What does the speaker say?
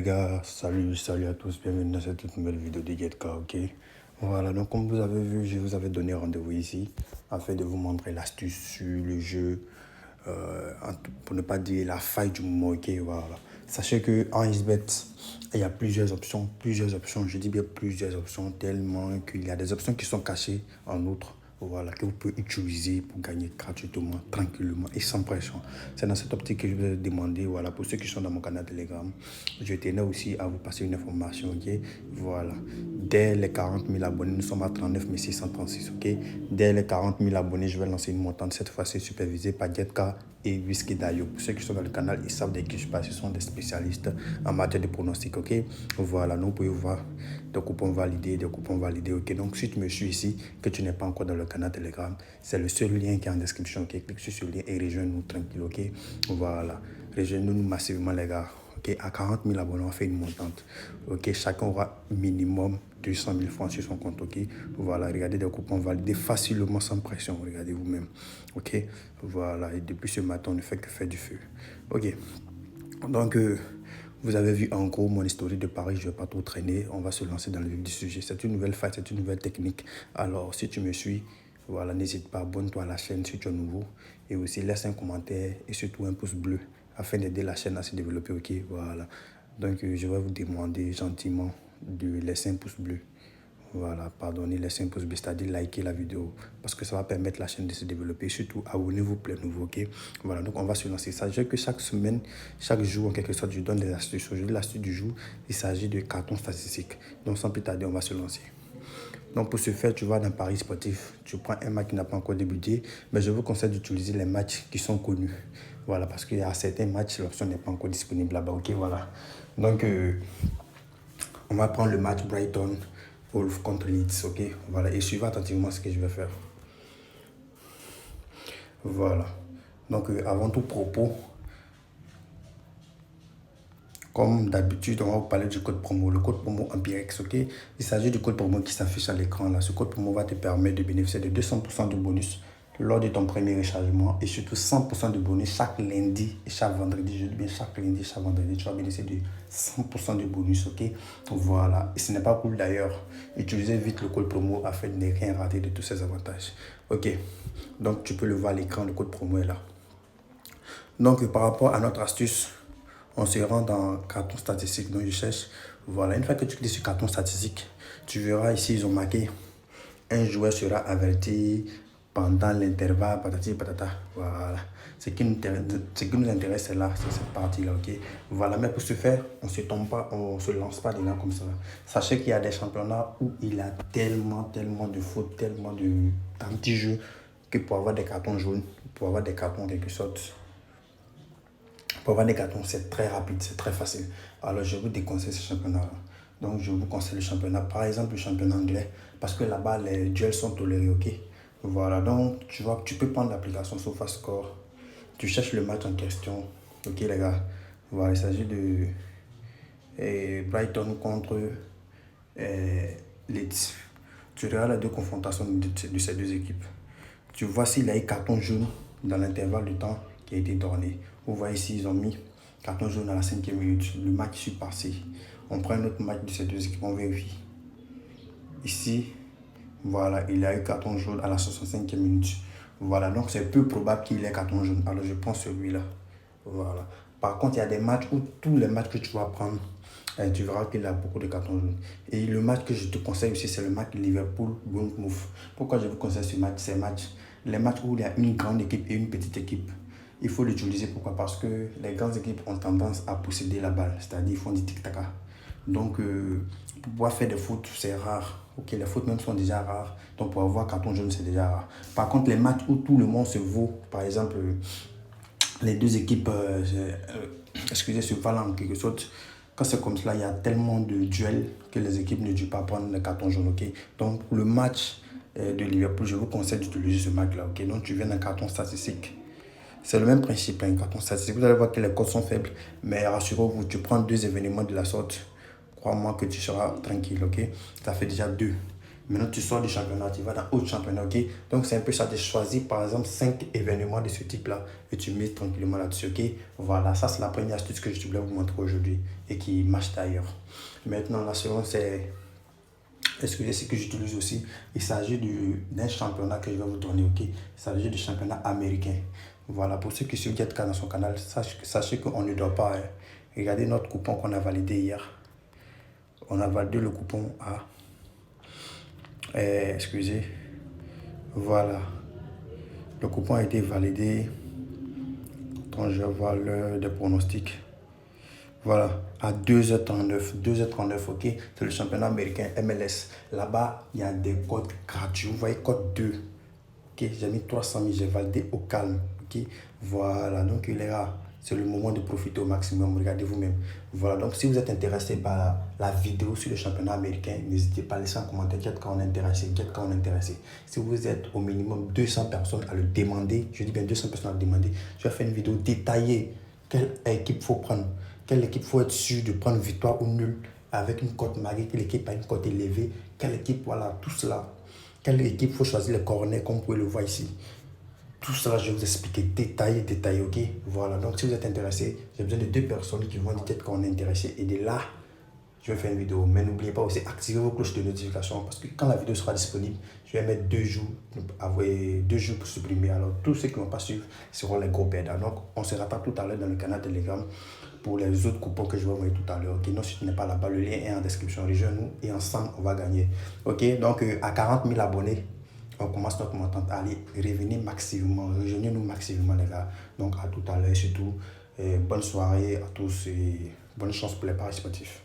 gars, salut à tous, bienvenue dans cette toute nouvelle vidéo de GetK, ok? Voilà, donc comme vous avez vu, je vous avais donné rendez-vous ici afin de vous montrer l'astuce sur le jeu, pour ne pas dire la faille du moment, ok? Voilà. Sachez que en XBet, il y a plusieurs options, je dis bien plusieurs options, tellement qu'il y a des options qui sont cachées en outre. Voilà, que vous pouvez utiliser pour gagner gratuitement, tranquillement et sans pression. C'est dans cette optique que je vous ai demandé, voilà, pour ceux qui sont dans mon canal Telegram, je tenais aussi à vous passer une information, ok? Voilà, dès les 40 000 abonnés, nous sommes à 39 636, ok? Dès les 40 000 abonnés, je vais lancer une montante, cette fois-ci supervisée par GetK et Whisky Dayo. Pour ceux qui sont dans le canal, ils savent de qui je parle, ce sont des spécialistes en matière de pronostic, ok? Voilà, donc vous pouvez voir des coupons validés, ok? Donc si tu me suis ici, que tu n'es pas encore dans le canal Telegram, c'est le seul lien qui est en description, ok? Clique sur ce lien et rejoins-nous tranquille, ok? Voilà, rejoignez-nous massivement les gars, ok? À 40 000 abonnés, on fait une montante, ok? Chacun aura minimum 200 000 francs sur son compte, ok? Voilà, regardez des coupons validés facilement sans pression, regardez vous-même, ok? Voilà, et depuis ce matin, on ne fait que faire du feu, ok? Donc, vous avez vu en gros mon historique de Paris, je ne vais pas trop traîner, on va se lancer dans le vif du sujet. C'est une nouvelle phase, c'est une nouvelle technique. Alors, si tu me suis, voilà, n'hésite pas, abonne-toi à la chaîne si tu es nouveau. Et aussi, laisse un commentaire et surtout un pouce bleu afin d'aider la chaîne à se développer, ok? Voilà. Donc, je vais vous demander gentiment de laisser un pouce bleu. Voilà, pardonnez, laissez un pouce bleu, c'est-à-dire liker la vidéo, parce que ça va permettre la chaîne de se développer. Surtout, abonnez-vous pour les nouveaux, ok? Voilà, donc on va se lancer. Sachez que chaque semaine, chaque jour, en quelque sorte, je donne des astuces. Aujourd'hui, l'astuce du jour, il s'agit de cartons statistiques. Donc, sans plus tarder, on va se lancer. Donc, pour ce faire, tu vas dans Paris sportif, tu prends un match qui n'a pas encore débuté, mais je vous conseille d'utiliser les matchs qui sont connus. Voilà, parce qu'il y a certains matchs, l'option n'est pas encore disponible là-bas, ok? Voilà. Donc, on va prendre le match Brighton Wolf contre Leeds, ok? Voilà, et suivez attentivement ce que je vais faire. Voilà. Donc, avant tout propos, comme d'habitude, on va vous parler du code promo, le code promo Ampirex, ok? Il s'agit du code promo qui s'affiche à l'écran là. Ce code promo va te permettre de bénéficier de 200% de bonus lors de ton premier rechargement et surtout 100% de bonus chaque lundi et chaque vendredi. Je dis bien chaque lundi et chaque vendredi, tu vas bénéficier de 100% de bonus, ok? Voilà. Et ce n'est pas cool d'ailleurs. Utilisez vite le code promo afin de ne rien rater de tous ces avantages, ok? Donc, tu peux le voir à l'écran, le code promo est là. Donc, par rapport à notre astuce, on se rend dans carton statistique, donc je cherche. Voilà, une fois que tu cliques sur carton statistique, tu verras ici, ils ont marqué un joueur sera averti pendant l'intervalle, patati patata. Voilà, ce qui nous intéresse, c'est là, c'est cette partie-là, ok? Voilà, mais pour ce faire, on ne se lance pas dedans comme ça. Sachez qu'il y a des championnats où il y a tellement de fautes, tellement d'anti-jeux, que pour avoir des cartons jaunes, pour avoir des cartons en quelque sorte, pour avoir des cartons, c'est très rapide, c'est très facile. Alors, je vous déconseille ce championnat-là. Donc, je vous conseille le championnat, par exemple, le championnat anglais, parce que là-bas, les duels sont tolérés, ok? Voilà, donc, tu vois, tu peux prendre l'application SofaScore, tu cherches le match en question, ok, les gars? Voilà, il s'agit de Brighton contre Leeds. Tu regardes les deux confrontations de ces deux équipes. Tu vois s'il y a eu carton jaune dans l'intervalle de temps qui a été donné. Vous voyez ici, ils ont mis carton jaune à la 5e minute. Le match s'est passé. On prend un autre match de ces deux équipes, on vérifie. Ici, voilà, il y a eu carton jaune à la 65e minute. Voilà, donc c'est peu probable qu'il ait carton jaune. Alors je prends celui-là. Voilà. Par contre, il y a des matchs où tous les matchs que tu vas prendre, tu verras qu'il y a beaucoup de cartons jaunes. Et le match que je te conseille aussi, c'est le match Liverpool-Bournemouth. Pourquoi je vous conseille ces matchs? Les matchs où il y a une grande équipe et une petite équipe. Il faut l'utiliser. Pourquoi? Parce que les grandes équipes ont tendance à posséder la balle. C'est-à-dire ils font du tic-tac. Donc, pour pouvoir faire des fautes, c'est rare. Ok, les fautes même sont déjà rares. Donc, pour avoir carton jaune, c'est déjà rare. Par contre, les matchs où tout le monde se vaut, par exemple, les deux équipes, excusez, se valent en quelque sorte. Quand c'est comme cela, il y a tellement de duels que les équipes ne durent pas prendre le carton jaune, ok? Donc, pour le match de Liverpool, je vous conseille d'utiliser ce match-là, ok? Donc, tu viens d'un carton statistique. C'est le même principe, un carton statistique. Vous allez voir que les codes sont faibles, mais rassurez-vous, tu prends deux événements de la sorte, crois-moi que tu seras tranquille, ok? Ça fait déjà deux. Maintenant, tu sors du championnat, tu vas dans autre championnat, ok? Donc, c'est un peu ça. Tu choisis, par exemple, 5 événements de ce type-là et tu mets tranquillement là-dessus, ok? Voilà, ça, c'est la première astuce que je voulais vous montrer aujourd'hui et qui marche d'ailleurs. Maintenant, la seconde, c'est excusez, ce que j'utilise aussi. Il s'agit d'un championnat que je vais vous donner, ok? Il s'agit du championnat américain. Voilà, pour ceux qui suivent GetK dans son canal, sachez qu'on ne doit pas. Regardez notre coupon qu'on a validé hier. On a validé le coupon à... excusez. Voilà. Le coupon a été validé. Quand je vois l'heure des pronostics. Voilà, à 2h39. 2h39, ok? C'est le championnat américain MLS. Là-bas, il y a des codes gratuits. Vous voyez, code 2. Ok, j'ai mis 300 000, j'ai validé au calme. Ok, voilà, donc les gars, c'est le moment de profiter au maximum. Regardez vous-même. Voilà, donc si vous êtes intéressé par la vidéo sur le championnat américain, n'hésitez pas à laisser un commentaire. Dites quand on est intéressé, dites quand on est intéressé. Si vous êtes au minimum 200 personnes à le demander, je dis bien 200 personnes à le demander, je vais faire une vidéo détaillée. Quelle équipe faut prendre? Quelle équipe faut être sûr de prendre victoire ou nul avec une cote marquée? Quelle équipe a une cote élevée? Quelle équipe, voilà, tout cela. Quelle équipe faut choisir les corners, comme vous pouvez le voir ici. Tout cela, je vais vous expliquer détaillé, ok? Voilà, donc si vous êtes intéressé, j'ai besoin de 2 personnes qui vont dire qu'on est intéressé. Et de là, je vais faire une vidéo. Mais n'oubliez pas aussi, activer vos cloches de notification parce que quand la vidéo sera disponible, je vais mettre 2 jours, 2 jours pour supprimer. Alors, tous ceux qui ne vont pas suivre seront les gros perdants. Donc, on se rattrape tout à l'heure dans le canal Telegram pour les autres coupons que je vais envoyer tout à l'heure. Ok, non, si tu n'es pas là-bas, le lien est en description. Rejoins-nous et ensemble, on va gagner. Ok, donc à 40 000 abonnés, on commence notre montante. Allez, revenez massivement, rejoignez-nous massivement, les gars. Donc, à tout à l'heure, surtout, bonne soirée à tous et bonne chance pour les paris sportifs.